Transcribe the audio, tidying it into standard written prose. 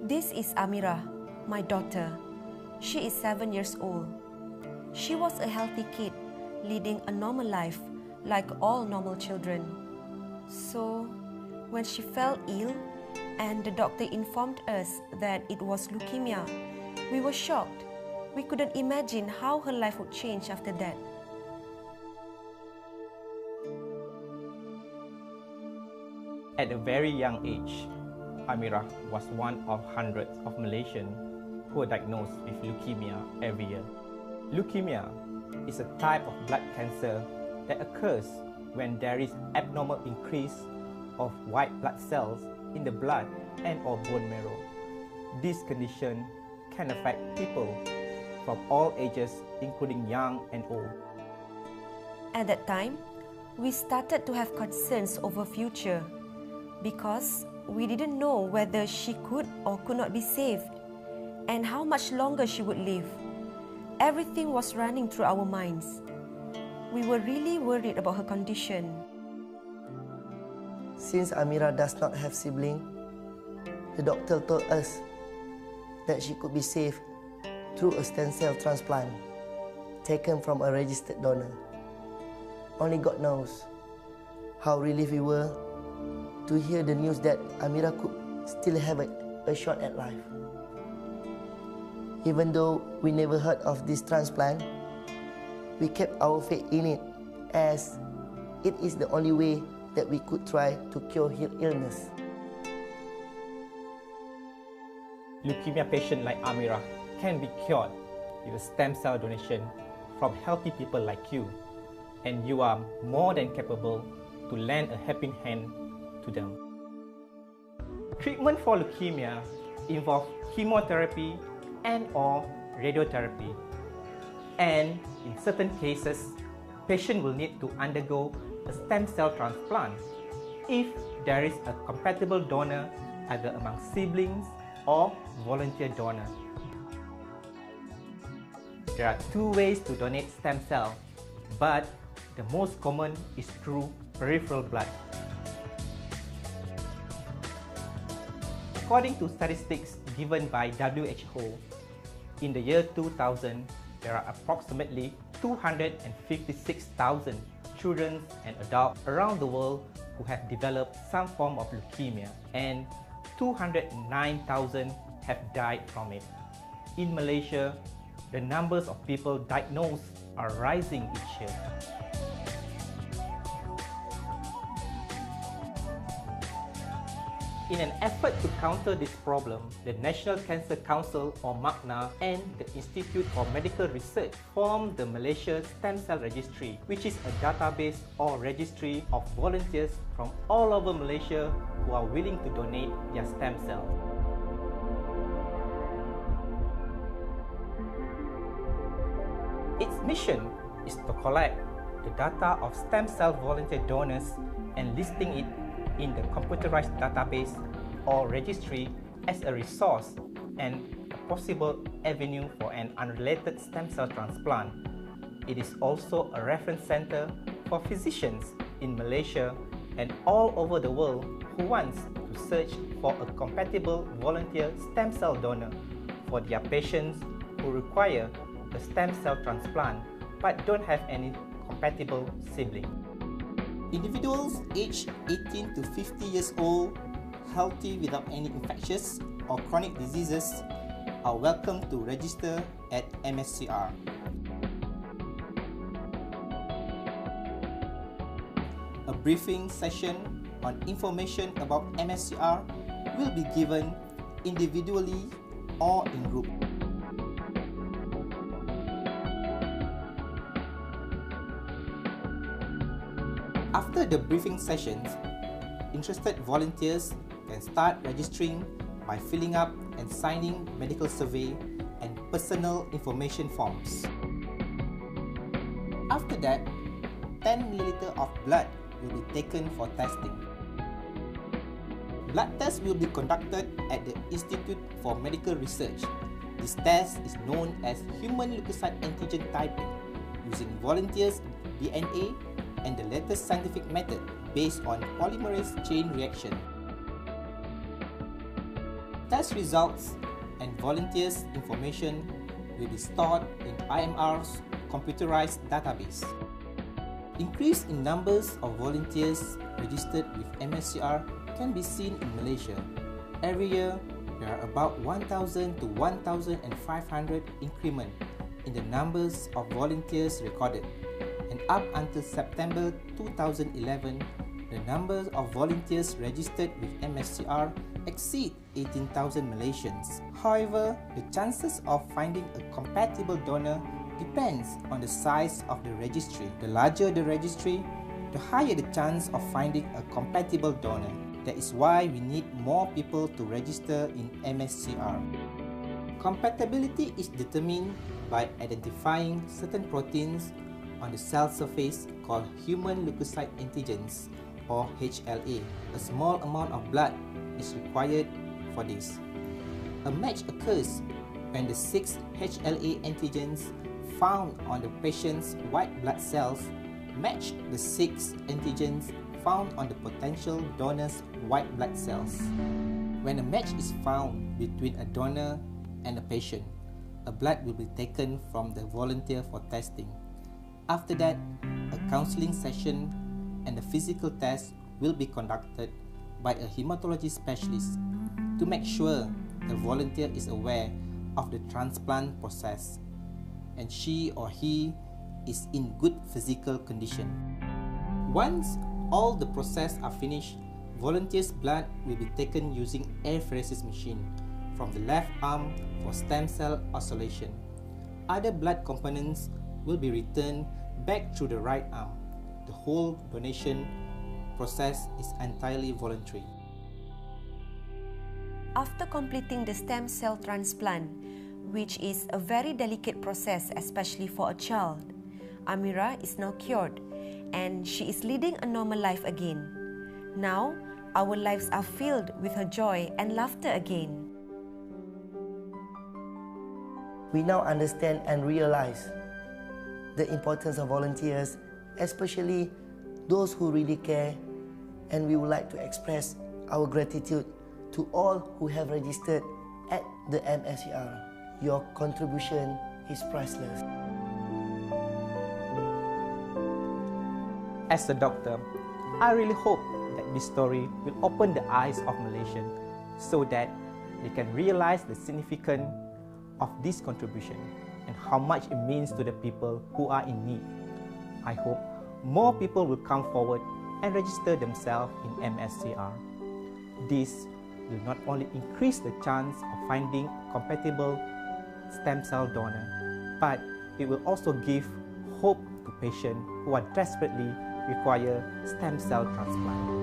This is Amira, my daughter. She is 7 years old. She was a healthy kid, leading a normal life like all normal children. So, when she fell ill and the doctor informed us that it was leukemia, we were shocked. We couldn't imagine how her life would change after that. At a very young age, Amira was one of hundreds of Malaysians who were diagnosed with leukemia every year. Leukemia is a type of blood cancer that occurs when there is abnormal increase of white blood cells in the blood and or bone marrow. This condition can affect people from all ages, including young and old. At that time, we started to have concerns over future because we didn't know whether she could or could not be saved and how much longer she would live. Everything was running through our minds. We were really worried about her condition. Since Amira does not have siblings, the doctor told us that she could be saved through a stem cell transplant taken from a registered donor. Only God knows how relieved we were to hear the news that Amira could still have a shot at life. Even though we never heard of this transplant, we kept our faith in it as it is the only way that we could try to cure her illness. Leukemia patients like Amira can be cured with a stem cell donation from healthy people like you, and you are more than capable to lend a helping hand to them. Treatment for leukemia involves chemotherapy and or radiotherapy, and in certain cases, patient will need to undergo a stem cell transplant if there is a compatible donor either among siblings or volunteer donor. There are two ways to donate stem cell, but the most common is through peripheral blood. According to statistics given by WHO, in the year 2000, there are approximately 256,000 children and adults around the world who have developed some form of leukemia, and 209,000 have died from it. In Malaysia, the numbers of people diagnosed are rising each year. In an effort to counter this problem, the National Cancer Council or MACNA and the Institute for Medical Research formed the Malaysia Stem Cell Registry, which is a database or registry of volunteers from all over Malaysia who are willing to donate their stem cells. Its mission is to collect the data of stem cell volunteer donors and listing it in the computerized database or registry as a resource and a possible avenue for an unrelated stem cell transplant. It is also a reference center for physicians in Malaysia and all over the world who wants to search for a compatible volunteer stem cell donor for their patients who require a stem cell transplant but don't have any compatible sibling. Individuals aged 18 to 50 years old, healthy without any infectious or chronic diseases, are welcome to register at MSCR. A briefing session on information about MSCR will be given individually or in group. After the briefing sessions, interested volunteers can start registering by filling up and signing medical survey and personal information forms. After that, 10 ml of blood will be taken for testing. Blood tests will be conducted at the Institute for Medical Research. This test is known as human leukocyte antigen typing, using volunteers' DNA and the latest scientific method based on polymerase chain reaction. Test results and volunteers' information will be stored in IMR's computerized database. Increase in numbers of volunteers registered with MSCR can be seen in Malaysia. Every year, there are about 1,000 to 1,500 increment in the numbers of volunteers recorded, and up until September 2011, the number of volunteers registered with MSCR exceed 18,000 Malaysians. However, the chances of finding a compatible donor depends on the size of the registry. The larger the registry, the higher the chance of finding a compatible donor. That is why we need more people to register in MSCR. Compatibility is determined by identifying certain proteins on the cell surface called human leukocyte antigens, or HLA. A small amount of blood is required for this. A match occurs when the 6 HLA antigens found on the patient's white blood cells match the 6 antigens found on the potential donor's white blood cells. When a match is found between a donor and a patient, a blood will be taken from the volunteer for testing. After that, a counseling session and a physical test will be conducted by a hematology specialist to make sure the volunteer is aware of the transplant process and she or he is in good physical condition. Once all the process are finished, volunteers' blood will be taken using apheresis machine from the left arm for stem cell isolation. Other blood components will be returned back through the right arm. The whole donation process is entirely voluntary. After completing the stem cell transplant, which is a very delicate process especially for a child, Amira is now cured and she is leading a normal life again. Now, our lives are filled with her joy and laughter again. We now understand and realize the importance of volunteers, especially those who really care, and we would like to express our gratitude to all who have registered at the MSCR. Your contribution is priceless. As a doctor, I really hope that this story will open the eyes of Malaysians so that they can realize the significance of this contribution and how much it means to the people who are in need. I hope more people will come forward and register themselves in MSCR. This will not only increase the chance of finding a compatible stem cell donor, but it will also give hope to patients who are desperately require stem cell transplant.